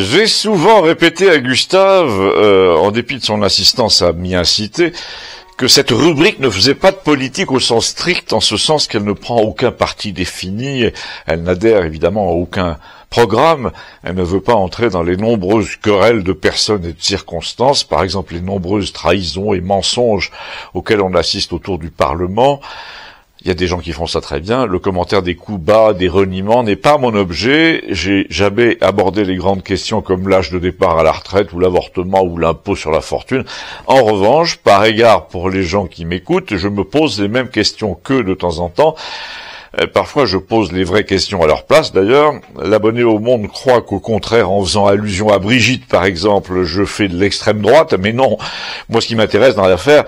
J'ai souvent répété à Gustave, en dépit de son insistance à m'y inciter, que cette rubrique ne faisait pas de politique au sens strict, en ce sens qu'elle ne prend aucun parti défini, elle n'adhère évidemment à aucun programme, elle ne veut pas entrer dans les nombreuses querelles de personnes et de circonstances, par exemple les nombreuses trahisons et mensonges auxquels on assiste autour du Parlement. Il y a des gens qui font ça très bien. Le commentaire des coups bas, des reniements n'est pas mon objet. J'ai jamais abordé les grandes questions comme l'âge de départ à la retraite ou l'avortement ou l'impôt sur la fortune. En revanche, par égard pour les gens qui m'écoutent, je me pose les mêmes questions qu'eux de temps en temps. Parfois, je pose les vraies questions à leur place, d'ailleurs. L'abonné au Monde croit qu'au contraire, en faisant allusion à Brigitte, par exemple, je fais de l'extrême droite, mais non. Moi, ce qui m'intéresse dans l'affaire,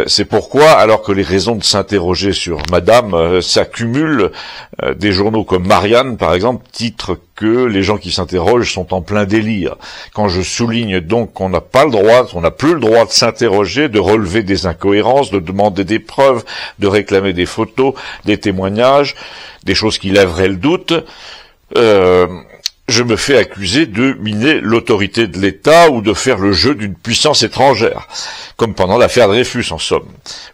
c'est pourquoi, alors que les raisons de s'interroger sur Madame s'accumulent, des journaux comme Marianne, par exemple, titrent que les gens qui s'interrogent sont en plein délire. Quand je souligne donc qu'on n'a pas le droit, on n'a plus le droit de s'interroger, de relever des incohérences, de demander des preuves, de réclamer des photos, des témoignages, des choses qui lèveraient le doute, je me fais accuser de miner l'autorité de l'État ou de faire le jeu d'une puissance étrangère, comme pendant l'affaire Dreyfus en somme.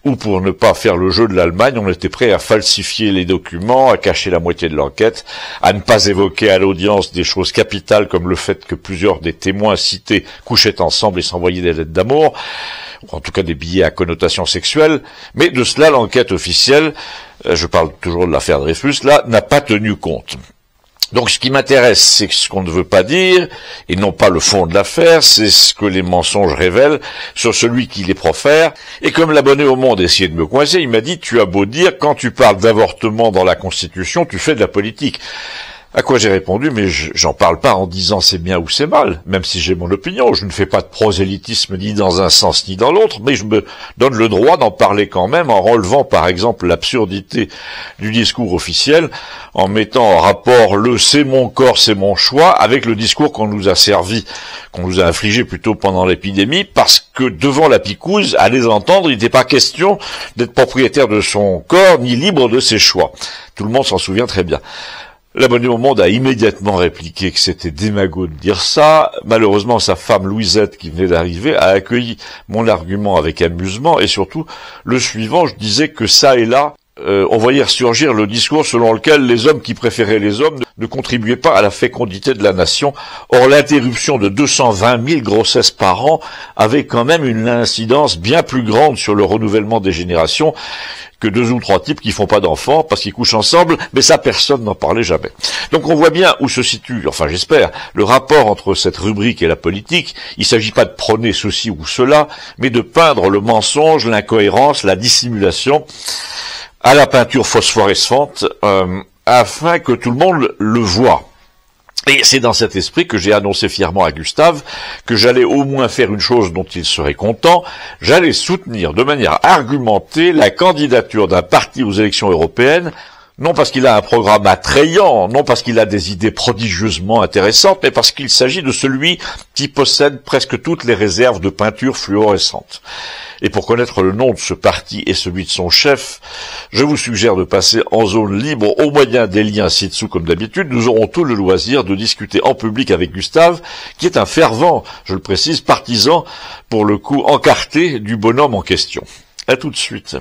Ou pour ne pas faire le jeu de l'Allemagne, on était prêt à falsifier les documents, à cacher la moitié de l'enquête, à ne pas évoquer à l'audience des choses capitales comme le fait que plusieurs des témoins cités couchaient ensemble et s'envoyaient des lettres d'amour, ou en tout cas des billets à connotation sexuelle, mais de cela l'enquête officielle, je parle toujours de l'affaire Dreyfus, là, n'a pas tenu compte. Donc ce qui m'intéresse, c'est ce qu'on ne veut pas dire, et non pas le fond de l'affaire, c'est ce que les mensonges révèlent sur celui qui les profère. Et comme l'abonné au Monde essayait de me coincer, il m'a dit « Tu as beau dire, quand tu parles d'avortement dans la Constitution, tu fais de la politique ». À quoi j'ai répondu, mais j'en parle pas en disant c'est bien ou c'est mal, même si j'ai mon opinion, je ne fais pas de prosélytisme ni dans un sens ni dans l'autre, mais je me donne le droit d'en parler quand même en relevant par exemple l'absurdité du discours officiel, en mettant en rapport le c'est mon corps, c'est mon choix, avec le discours qu'on nous a servi, qu'on nous a infligé plutôt pendant l'épidémie, parce que devant la picouse, à les entendre, il n'était pas question d'être propriétaire de son corps, ni libre de ses choix. Tout le monde s'en souvient très bien. L'abonné au Monde a immédiatement répliqué que c'était démago de dire ça. Malheureusement, sa femme Louisette, qui venait d'arriver, a accueilli mon argument avec amusement, et surtout, le suivant, je disais que ça et là, on voyait ressurgir le discours selon lequel les hommes qui préféraient les hommes ne contribuaient pas à la fécondité de la nation. Or, l'interruption de 220 000 grossesses par an avait quand même une incidence bien plus grande sur le renouvellement des générations que 2 ou 3 types qui font pas d'enfants parce qu'ils couchent ensemble, mais ça personne n'en parlait jamais. Donc on voit bien où se situe, enfin j'espère, le rapport entre cette rubrique et la politique. Il ne s'agit pas de prôner ceci ou cela, mais de peindre le mensonge, l'incohérence, la dissimulation à la peinture phosphorescente, afin que tout le monde le voie. Et c'est dans cet esprit que j'ai annoncé fièrement à Gustave que j'allais au moins faire une chose dont il serait content, j'allais soutenir de manière argumentée la candidature d'un parti aux élections européennes, non parce qu'il a un programme attrayant, non parce qu'il a des idées prodigieusement intéressantes, mais parce qu'il s'agit de celui qui possède presque toutes les réserves de peinture fluorescente. Et pour connaître le nom de ce parti et celui de son chef, je vous suggère de passer en zone libre au moyen des liens ci-dessous comme d'habitude. Nous aurons tout le loisir de discuter en public avec Gustave, qui est un fervent, je le précise, partisan, pour le coup encarté du bonhomme en question. À tout de suite.